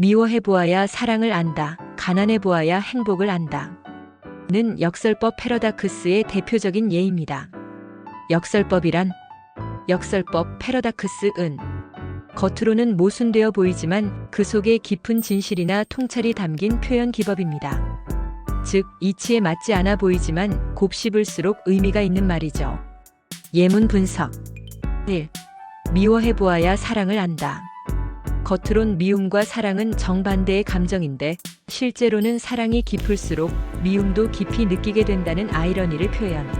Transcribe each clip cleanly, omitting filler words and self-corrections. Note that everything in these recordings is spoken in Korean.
미워해보아야 사랑을 안다. 가난해보아야 행복을 안다. 는 역설법 패러닥스의 대표적인 예입니다. 역설법이란 역설법 패러닥스은 겉으로는 모순되어 보이지만 그 속에 깊은 진실이나 통찰이 담긴 표현 기법입니다. 즉, 이치에 맞지 않아 보이지만 곱씹을수록 의미가 있는 말이죠. 예문 분석 1. 미워해보아야 사랑을 안다. 겉으론 미움과 사랑은 정반대의 감정인데 실제로는 사랑이 깊을수록 미움도 깊이 느끼게 된다는 아이러니를 표현.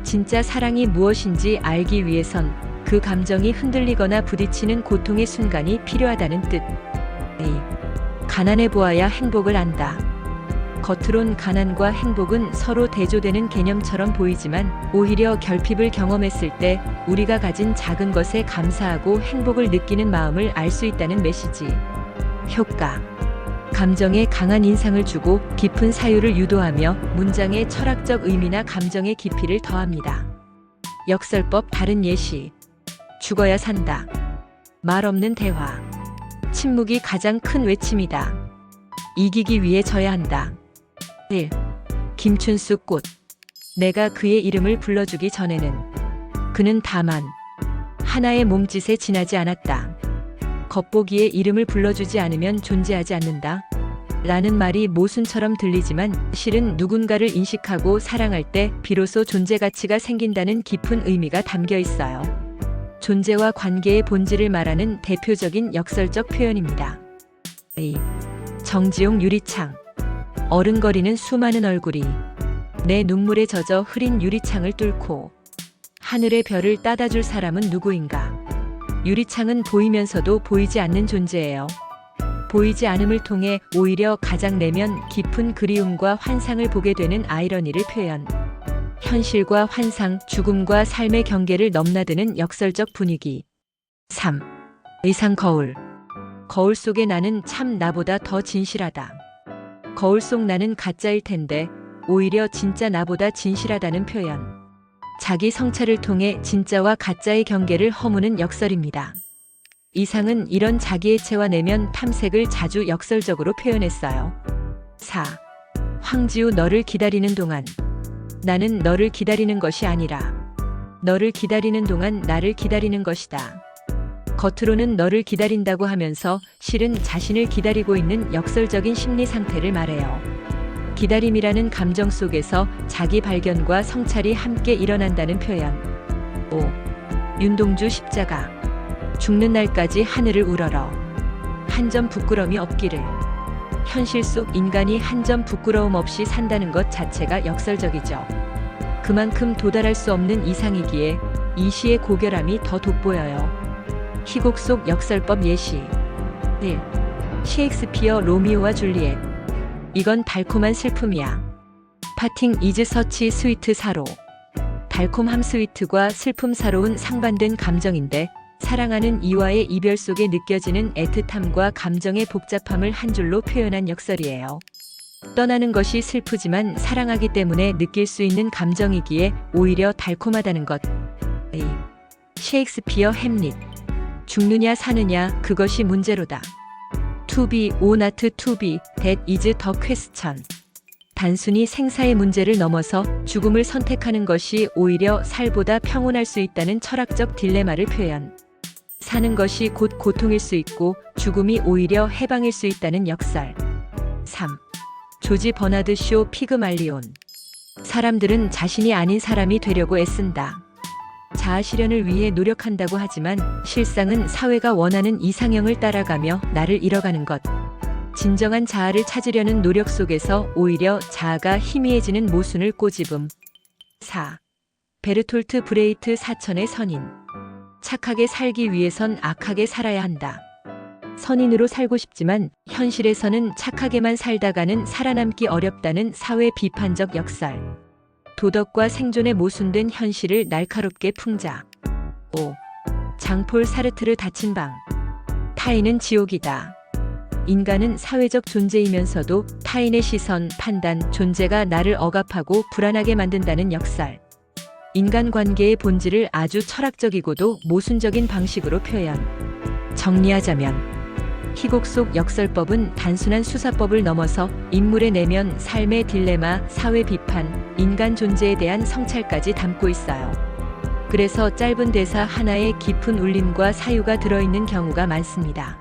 진짜 사랑이 무엇인지 알기 위해선 그 감정이 흔들리거나 부딪히는 고통의 순간이 필요하다는 뜻. A. 가난해보아야 행복을 안다. 겉으론 가난과 행복은 서로 대조되는 개념처럼 보이지만 오히려 결핍을 경험했을 때 우리가 가진 작은 것에 감사하고 행복을 느끼는 마음을 알 수 있다는 메시지. 효과. 감정에 강한 인상을 주고 깊은 사유를 유도하며 문장의 철학적 의미나 감정의 깊이를 더합니다. 역설법 다른 예시. 죽어야 산다. 말 없는 대화. 침묵이 가장 큰 외침이다. 이기기 위해 져야 한다. 1. 김춘수 꽃. 내가 그의 이름을 불러주기 전에는 그는 다만 하나의 몸짓에 지나지 않았다. 겉보기에 이름을 불러주지 않으면 존재하지 않는다. 라는 말이 모순처럼 들리지만 실은 누군가를 인식하고 사랑할 때 비로소 존재 가치가 생긴다는 깊은 의미가 담겨 있어요. 존재와 관계의 본질을 말하는 대표적인 역설적 표현입니다. A. 정지용 유리창. 어른거리는 수많은 얼굴이 내 눈물에 젖어 흐린 유리창을 뚫고 하늘의 별을 따다줄 사람은 누구인가. 유리창은 보이면서도 보이지 않는 존재예요. 보이지 않음을 통해 오히려 가장 내면 깊은 그리움과 환상을 보게 되는 아이러니를 표현. 현실과 환상, 죽음과 삶의 경계를 넘나드는 역설적 분위기. 3. 의상 거울. 거울 속의 나는 참 나보다 더 진실하다. 거울 속 나는 가짜일 텐데 오히려 진짜 나보다 진실하다는 표현. 자기 성찰을 통해 진짜와 가짜의 경계를 허무는 역설입니다. 이상은 이런 자기애체와 내면 탐색을 자주 역설적으로 표현했어요. 4. 황지우 너를 기다리는 동안. 나는 너를 기다리는 것이 아니라 너를 기다리는 동안 나를 기다리는 것이다. 겉으로는 너를 기다린다고 하면서 실은 자신을 기다리고 있는 역설적인 심리 상태를 말해요. 기다림이라는 감정 속에서 자기 발견과 성찰이 함께 일어난다는 표현. 5. 윤동주 십자가. 죽는 날까지 하늘을 우러러 한 점 부끄러움이 없기를. 현실 속 인간이 한 점 부끄러움 없이 산다는 것 자체가 역설적이죠. 그만큼 도달할 수 없는 이상이기에 이 시의 고결함이 더 돋보여요. 희곡 속 역설법 예시. 1. 셰익스피어 로미오와 줄리엣. 이건 달콤한 슬픔이야. 파팅 이즈 서치 스위트 사로. 달콤함 스위트과 슬픔 사로운 상반된 감정인데 사랑하는 이와의 이별 속에 느껴지는 애틋함과 감정의 복잡함을 한 줄로 표현한 역설이에요. 떠나는 것이 슬프지만 사랑하기 때문에 느낄 수 있는 감정이기에 오히려 달콤하다는 것. A. 셰익스피어 햄릿. 죽느냐 사느냐 그것이 문제로다. To be or not to be, that is the question. 단순히 생사의 문제를 넘어서 죽음을 선택하는 것이 오히려 살보다 평온할 수 있다는 철학적 딜레마를 표현. 사는 것이 곧 고통일 수 있고 죽음이 오히려 해방일 수 있다는 역설. 3. 조지 버나드 쇼 피그말리온. 사람들은 자신이 아닌 사람이 되려고 애쓴다. 자아 실현을 위해 노력한다고 하지만 실상은 사회가 원하는 이상형을 따라가며 나를 잃어가는 것. 진정한 자아를 찾으려는 노력 속에서 오히려 자아가 희미해지는 모순을 꼬집음. 4. 베르톨트 브레이트 사천의 선인. 착하게 살기 위해선 악하게 살아야 한다. 선인으로 살고 싶지만 현실에서는 착하게만 살다가는 살아남기 어렵다는 사회 비판적 역설. 도덕과 생존에 모순된 현실을 날카롭게 풍자. 5. 장폴 사르트르 닫힌 방. 타인은 지옥이다. 인간은 사회적 존재이면서도 타인의 시선, 판단, 존재가 나를 억압하고 불안하게 만든다는 역설. 인간관계의 본질을 아주 철학적이고도 모순적인 방식으로 표현. 정리하자면 희곡 속 역설법은 단순한 수사법을 넘어서 인물의 내면, 삶의 딜레마, 사회 비판, 인간 존재에 대한 성찰까지 담고 있어요. 그래서 짧은 대사 하나에 깊은 울림과 사유가 들어있는 경우가 많습니다.